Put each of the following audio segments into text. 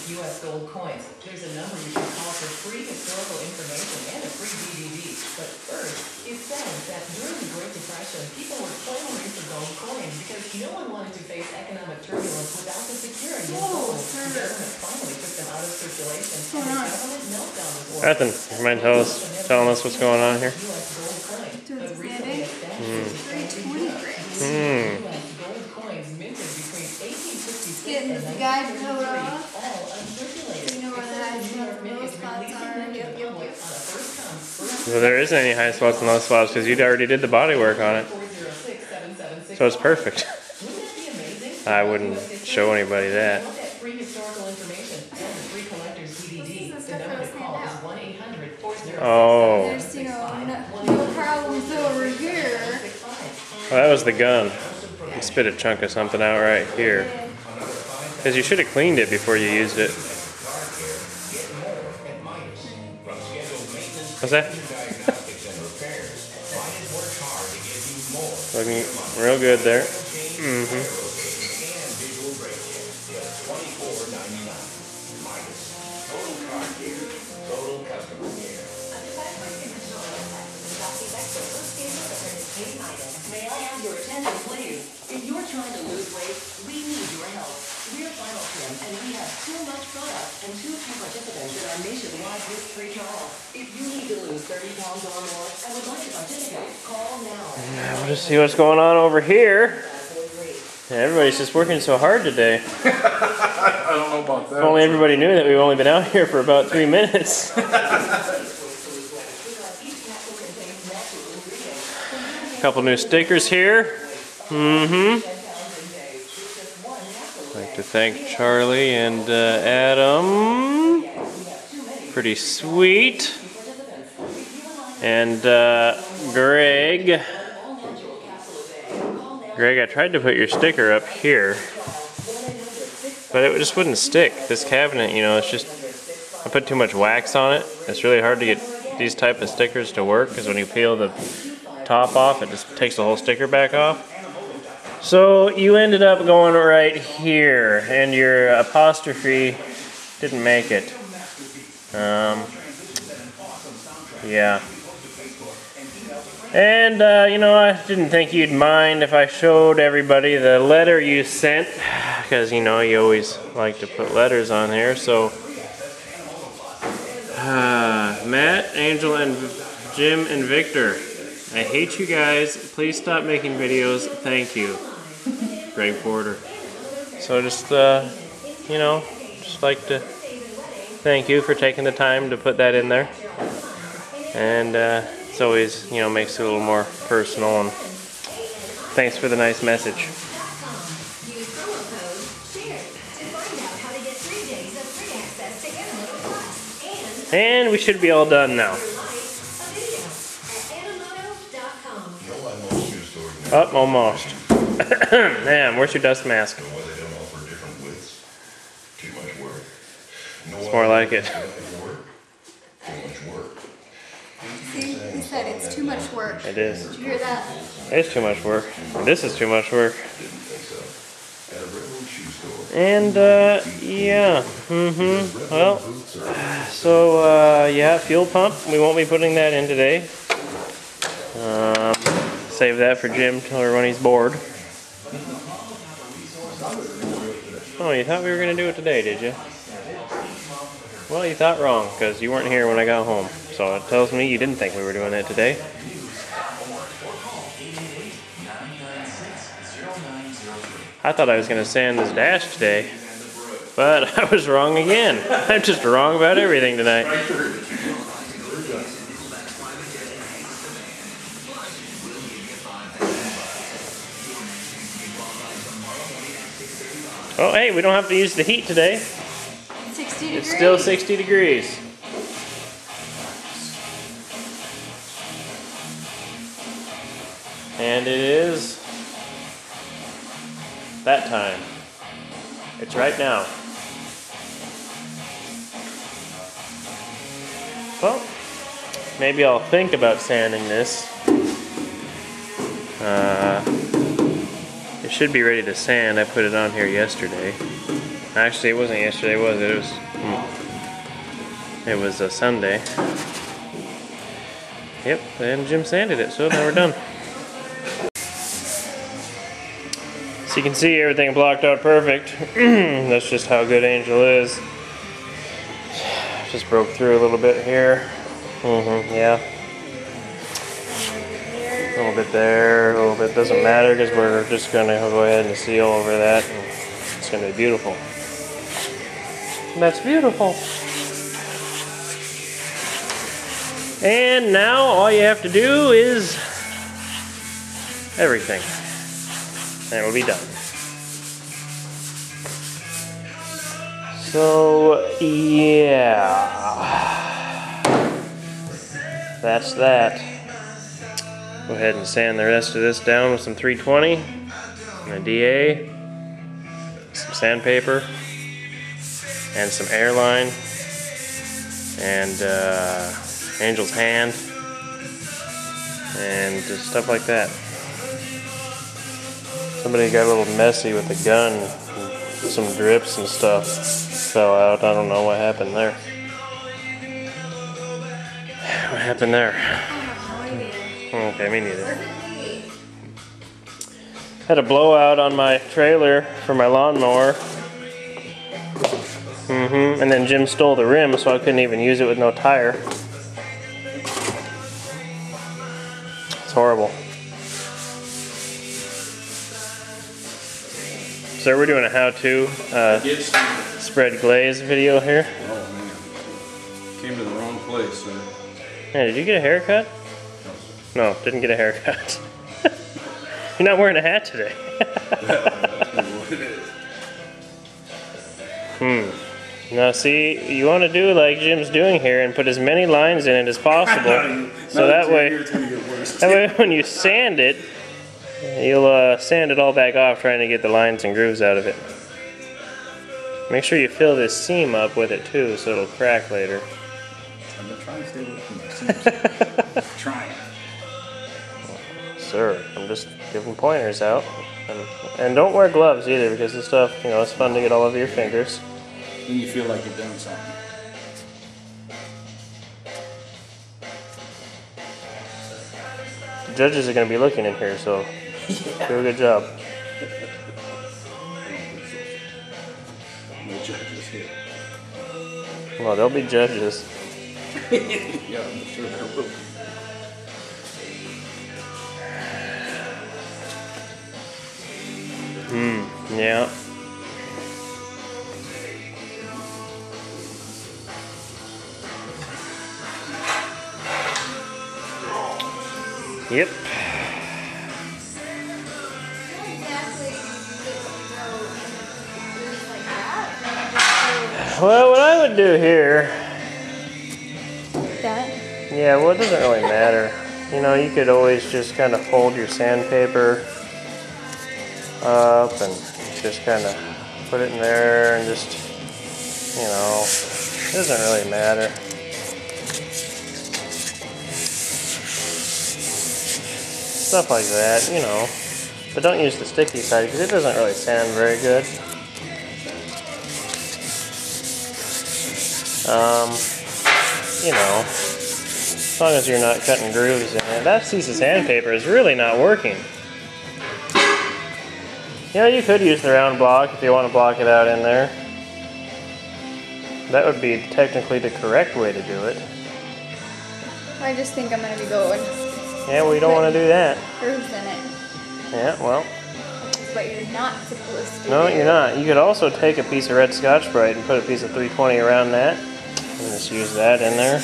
U.S. gold coins. There's a number you can call for free historical information and a free DVD. But first, it says that during the Great Depression, people were clamoring for gold coins because no one wanted to face economic turbulence without the security of gold. The government finally took them out of circulation, and the government meltdown was ordered. Nothing. You mind telling us what's going on here? U.S. gold coin. But recently established gold coins minted between 1866 Getting and the guide coat off. all uncirculated. You know where the high spots and low spots are. Yep. Well, there isn't any high spots and low spots because you already did the body work on it. So it's perfect. I wouldn't show anybody that. Free historical information and the free collector's DVD. The number to call is 1-800-406. Oh. There's, no problems over here. Well, that was the gun. You spit a chunk of something out right here. Because you should have cleaned it before you used it. What's that? Looking real good there. May I have your attention, please? If you're trying to lose weight, we need your help. We're Final Trim, and we have too much product and too few participants in our nationwide risk-free trial. If you need to lose 30 pounds or more and would like to participate, call now. We'll just see what's going on over here. Everybody's just working so hard today. I don't know about that. If only everybody knew that we've only been out here for about 3 minutes. Couple new stickers here. I'd like to thank Charlie and Adam. Pretty sweet. And Greg. Greg, I tried to put your sticker up here, but it just wouldn't stick. This cabinet, it's just, I put too much wax on it. It's really hard to get these type of stickers to work because when you peel the top off, it just takes the whole sticker back off. So you ended up going right here, and your apostrophe didn't make it. Yeah. And, I didn't think you'd mind if I showed everybody the letter you sent, because, you always like to put letters on here. So, Matt, Angel, and Jim, and Victor, I hate you guys. Please stop making videos. Thank you. Greg Porter. So just, just like to thank you for taking the time to put that in there. And it's always, makes it a little more personal, and thanks for the nice message. And we should be all done now. Oh, almost. Damn, where's your dust mask? It's more like it. See, he said it's too much work. It is. Did you hear that? It's too much work. This is too much work. And, yeah. Well, so, yeah, fuel pump. We won't be putting that in today. Save that for Jim till when he's bored. Oh, you thought we were going to do it today, did you? Well, you thought wrong, because you weren't here when I got home. So it tells me you didn't think we were doing it today. I thought I was going to sand this dash today, but I was wrong again. I'm just wrong about everything tonight. Oh, hey, we don't have to use the heat today. 60 degrees. It's still 60 degrees. And it is that time. It's right now. Well, maybe I'll think about sanding this. It should be ready to sand. I put it on here yesterday. Actually, it wasn't yesterday, was it? It was a Sunday. Yep, and Jim sanded it, so now we're done. So you can see everything blocked out perfect. That's just how good Angel is. Just broke through a little bit here. Yeah. A little bit there, a little bit. Doesn't matter because we're just going to go ahead and seal over that. And it's going to be beautiful. That's beautiful. And now all you have to do is everything. And it will be done. So, yeah. That's that. Go ahead and sand the rest of this down with some 320 and a DA, some sandpaper, and some airline, and Angel's hand, and just stuff like that. Somebody got a little messy with the gun. Some drips and stuff fell out. I don't know what happened there. What happened there? Okay, me neither. Had a blowout on my trailer for my lawnmower. And then Jim stole the rim, so I couldn't even use it with no tire. It's horrible. So we're doing a how-to spread glaze video here. Oh man, came to the wrong place. Hey, did you get a haircut? No, didn't get a haircut. You're not wearing a hat today. Now see, you want to do like Jim's doing here and put as many lines in it as possible. So that way when you sand it, you'll sand it all back off trying to get the lines and grooves out of it. Make sure you fill this seam up with it too so it'll crack later. I've been trying to stay away from my seams. Trying. Sir, I'm just giving pointers out. And don't wear gloves either because this stuff, you know, it's fun to get all over your fingers. Then you feel like you've done something. The judges are going to be looking in here, so do a good job. No judges here. Well, there'll be judges. Yeah, I'm sure there will be. Yeah. Yep. Well, what I would do here, yeah, well, it doesn't really matter. You know, you could always just kind of fold your sandpaper up and just kind of put it in there and just, you know, it doesn't really matter. Stuff like that, you know. But don't use the sticky side because it doesn't really sand very good. You know, as long as you're not cutting grooves in it. That piece of sandpaper is really not working. You know, you could use the round block if you want to block it out in there. That would be technically the correct way to do it. I just think I'm going to be going. Yeah, well, you don't want to do that. Grooves in it. Yeah, well. But you're not supposed to. No, you're not. You could also take a piece of red Scotch-Brite and put a piece of 320 around that. And just use that in there.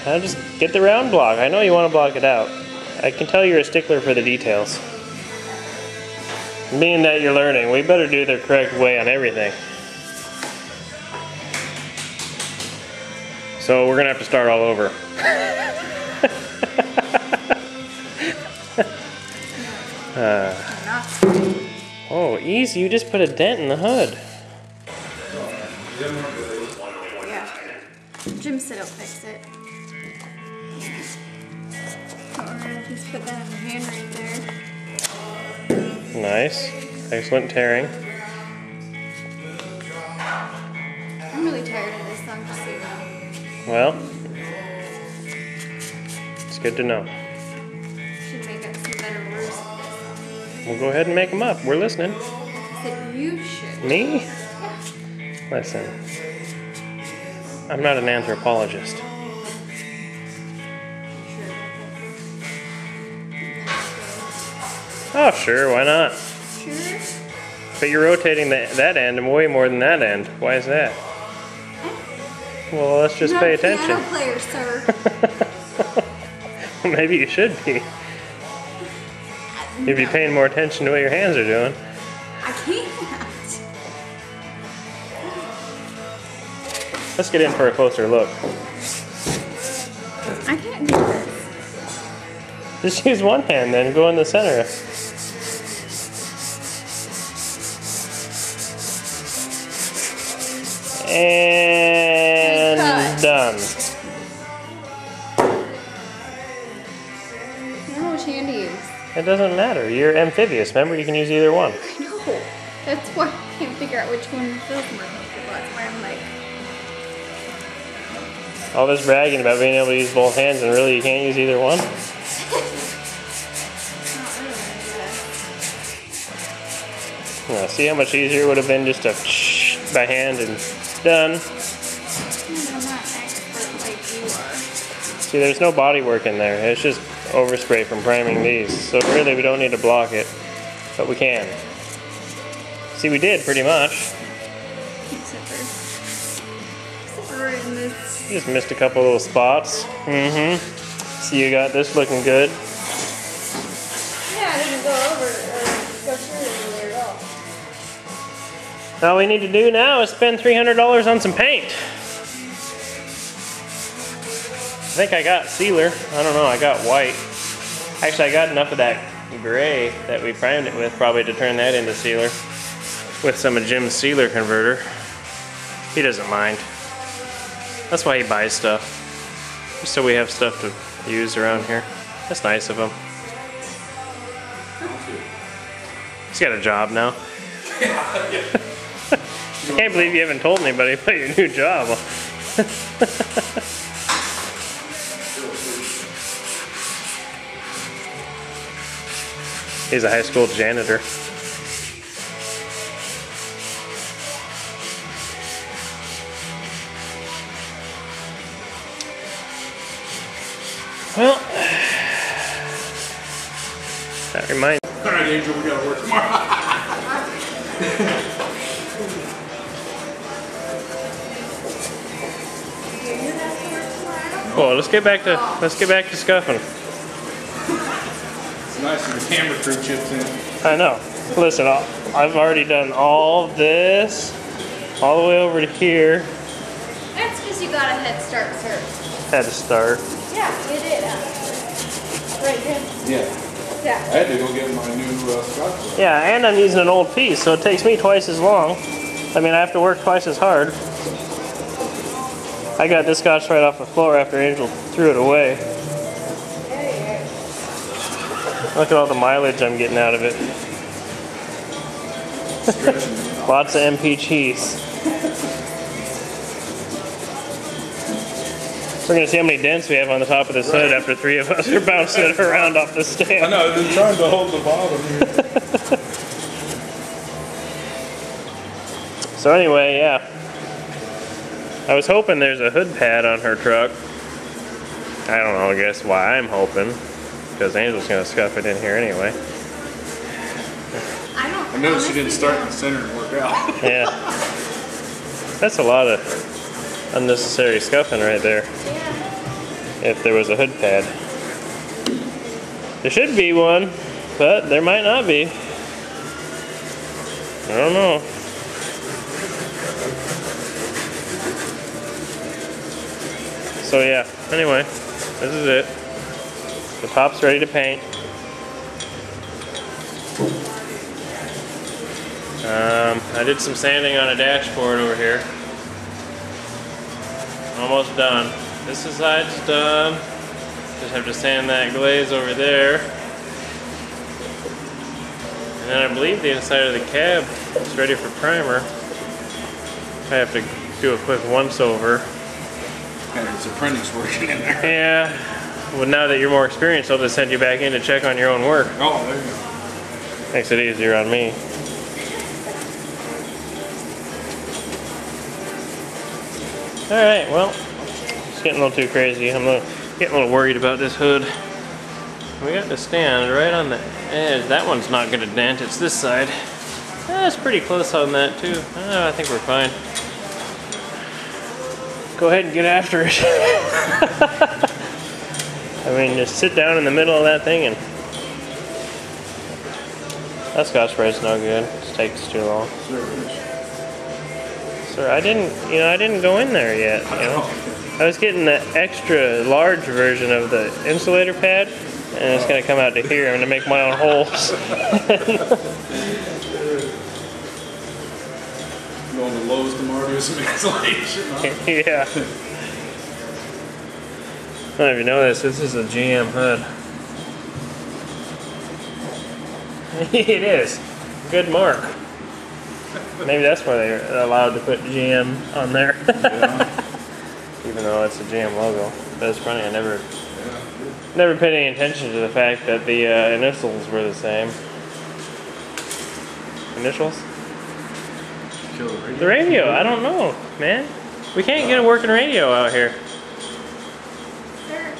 I'll just get the round block. I know you want to block it out. I can tell you're a stickler for the details. Being that you're learning, we better do the correct way on everything. So we're gonna have to start all over. Oh, easy, you just put a dent in the hood. Yeah. Jim said he'll fix it. Or just put that in the hand right there. Nice. Excellent tearing. I'm really tired of this song, just so you know. Well, it's good to know. Should make up some better words for this. We'll go ahead and make them up. We're listening. I said you should. Me? Yeah. Listen. I'm not an anthropologist. Oh, sure, why not? Sure. But you're rotating that end way more than that end. Why is that? Well, let's just pay attention. You're not a piano player, sir. Maybe you should be. You'd be paying more attention to what your hands are doing. I can't. Let's get in for a closer look. I can't do this. Just use one hand then, go in the center. And done. I don't know which hand to use. It doesn't matter. You're amphibious. Remember, you can use either one. I know. That's why I can't figure out which one feels more comfortable. That's why I'm like, All this bragging about being able to use both hands and really you can't use either one? not really. Well, see how much easier it would have been just to by hand and done. I'm not expert like you are. See, there's no body work in there. It's just overspray from priming these. So really we don't need to block it, but we can. See, we did pretty much. Except for in this. You just missed a couple little spots. See, you got this looking good. Yeah, I didn't go over or go through it really at all. All we need to do now is spend $300 on some paint. I think I got sealer. I don't know, I got white. Actually, I got enough of that gray that we primed it with probably to turn that into sealer. With some of Jim's sealer converter. He doesn't mind. That's why he buys stuff. Just so we have stuff to use around here. That's nice of him. He's got a job now. I can't believe you haven't told anybody about your new job. He's a high school janitor. Well, that reminds me. All right, Angel, we gotta work tomorrow. Cool. Let's get back to scuffing. It's nice when the camera crew chips in. I know. Listen, I've already done all of this, all the way over to here. That's because you got a head start, sir. Had to start. Yeah, you did. Right, Jim? Yeah. Yeah. I had to go get my new scotch. Yeah, and I'm using an old piece, so it takes me twice as long. I mean, I have to work twice as hard. I got this scotch right off the floor after Angel threw it away. Look at all the mileage I'm getting out of it. Lots of MP cheese. We're gonna see how many dents we have on the top of this hood after 3 of us are bouncing it around off the stand. I know, I've been trying to hold the bottom here. So anyway, yeah. I was hoping there's a hood pad on her truck. I don't know, I guess why I'm hoping. Because Angel's gonna scuff it in here anyway. I noticed you didn't start in the center and work out. Yeah. That's a lot of unnecessary scuffing right there. Yeah. If there was a hood pad. There should be one, but there might not be. I don't know. So yeah, anyway, this is it. The pop's ready to paint. I did some sanding on a dashboard over here. Almost done. This side's done. Just have to sand that glaze over there. And And I believe the inside of the cab is ready for primer. I have to do a quick once over. Got his apprentice working in there. Yeah. Well, now that you're more experienced, I'll just send you back in to check on your own work. Oh, there you go. Makes it easier on me. Alright, well, it's getting a little too crazy. I'm getting a little worried about this hood. We got the stand right on the edge. That one's not going to dent. It's this side. It's pretty close on that too. I think we're fine. Go ahead and get after it. I mean, just sit down in the middle of that thing and... That Scotch Brite's no good. It takes too long. Sir, I didn't go in there yet, you know. I was getting the extra large version of the insulator pad, and it's gonna come out to here. I'm gonna make my own holes. Going to Lowe's tomorrow to do some insulation. Huh? Yeah. I don't know if you know this. This is a GM hood. It is. Good mark. Maybe that's why they're allowed to put GM on there. Yeah. Even though it's a GM logo. But it's funny, I never paid any attention to the fact that the initials were the same. Initials? Kill the radio. The radio, I don't know, man. We can't get a working radio out here. Sir,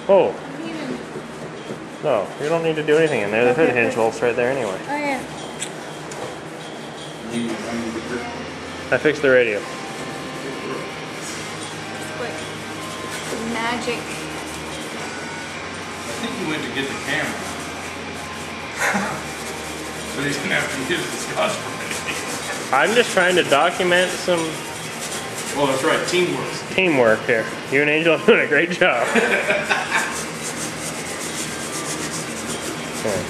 Oh, you even... no, you don't need to do anything in there. The hood hinge bolt's right there anyway. Oh yeah. I fixed the radio. It's like magic. I think he went to get the camera. So he's gonna have to use the Scotch Brite. I'm just trying to document some Oh, that's right, teamwork. teamwork here. You and Angel are doing a great job. Okay.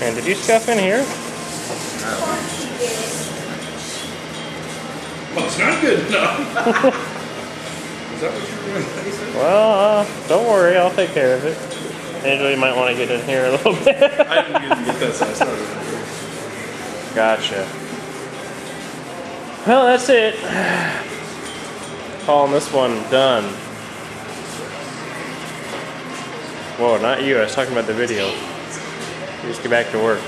And did you scuff in here? Well, it's not good enough. Is that what you're doing? Well, don't worry, I'll take care of it. Angel, you might want to get in here a little bit. I didn't get that side started. Gotcha. Well, that's it. Calling this one done. Whoa, not you. I was talking about the video. You just get back to work.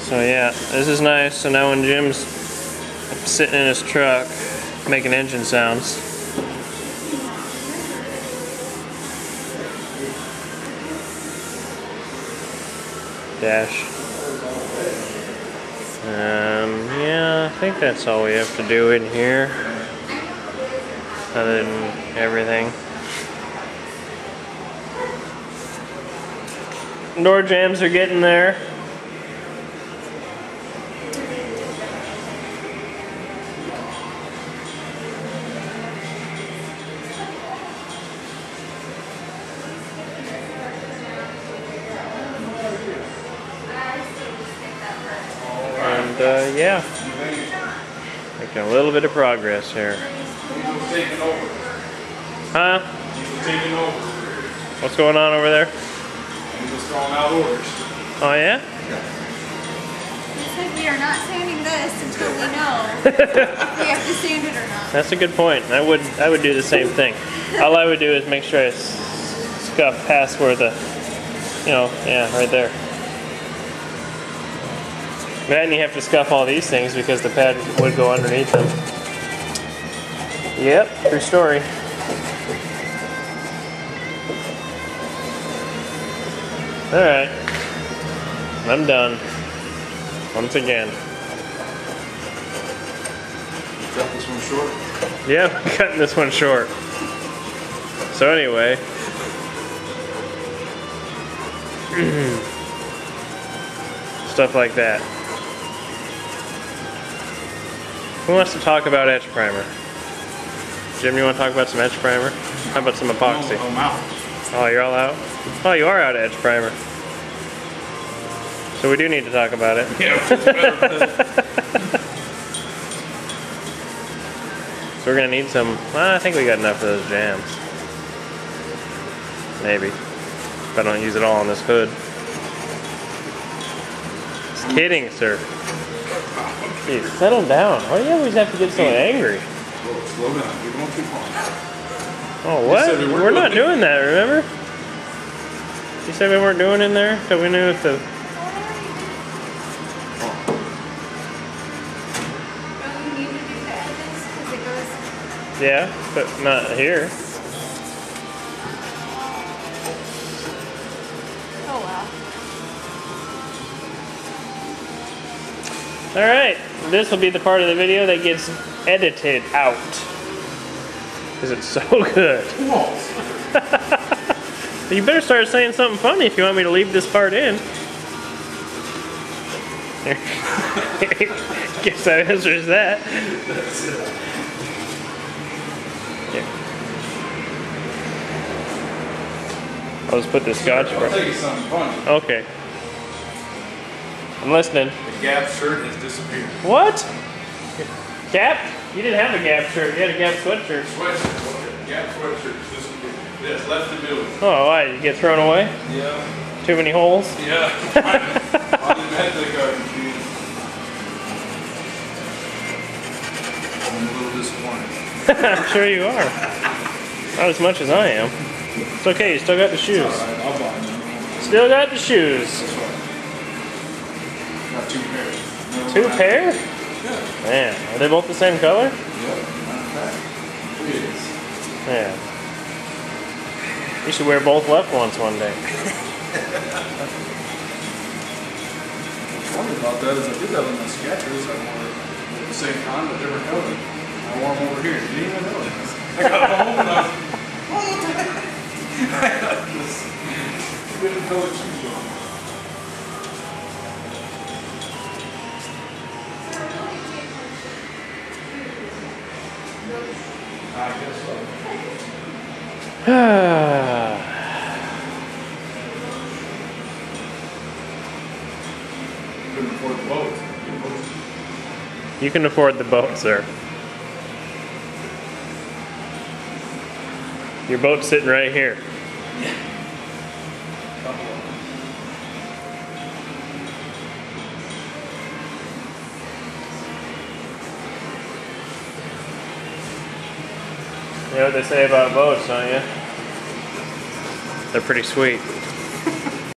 So yeah, this is nice. So now when Jim's sitting in his truck making engine sounds, dash. Yeah, I think that's all we have to do in here. Other than everything. Door jams are getting there. Yeah, making a little bit of progress here. He's taking over. Huh? He's taking over. What's going on over there? He's just throwing out orders. Oh yeah? He said we are not sanding this until we know if we have to sand it or not. That's a good point. I would do the same thing. All I would do is make sure I scuff past where the, yeah, right there. Then you have to scuff all these things because the pad would go underneath them. Yep, true story. Alright. I'm done. Once again. Cut this one short. Yep, cutting this one short. So anyway. Stuff like that. Who wants to talk about etch primer? Jim, you want to talk about some etch primer? How about some epoxy? No, I'm out. Oh, you're all out? Oh, you are out of etch primer. So we do need to talk about it. Yeah, it's better. So we're going to need some, well, I think we got enough of those jams. Maybe. If I don't use it all on this hood. Just kidding, sir. Dude, settle down. Why do you always have to get so angry? Whoa, slow down. You're going too far. Oh, what? We're not doing that, remember? You said we weren't doing in there? That we knew if the... Yeah, but not here. Oh wow. Alright, this will be the part of the video that gets edited out. Because it's so good. You better start saying something funny if you want me to leave this part in. Guess that answers that. Yeah. I'll just put the scotch. I'll tell you something funny. Okay. I'm listening. The Gap shirt has disappeared. What? Gap? You didn't have a Gap shirt. You had a Gap sweatshirt. Sweatshirt. Okay. Gap sweatshirt has disappeared. Yes, left the building. Oh, why? Did it get thrown away? Yeah. Too many holes? Yeah. I didn't have the garbage can. I'm a little disappointed. I'm sure you are. Not as much as I am. It's okay, you still got the shoes. Alright, I'll buy them. Still got the shoes. That's right. Got 2 pairs. No 2 pair? Yeah. Man, are they both the same color? Yep. Matter of fact, it is. Yeah. You should wear both left ones one day. What's funny about that is I did that on my Skechers. I wore the same kind but different color. I wore them over here. Didn't even notice. I got home and I was, oh, what the heck? I got this different colored shoes on. I guess so. Couldn't afford the boat. You can afford the boat, sir. Your boat's sitting right here. You know what they say about boats, don't you? They're pretty sweet.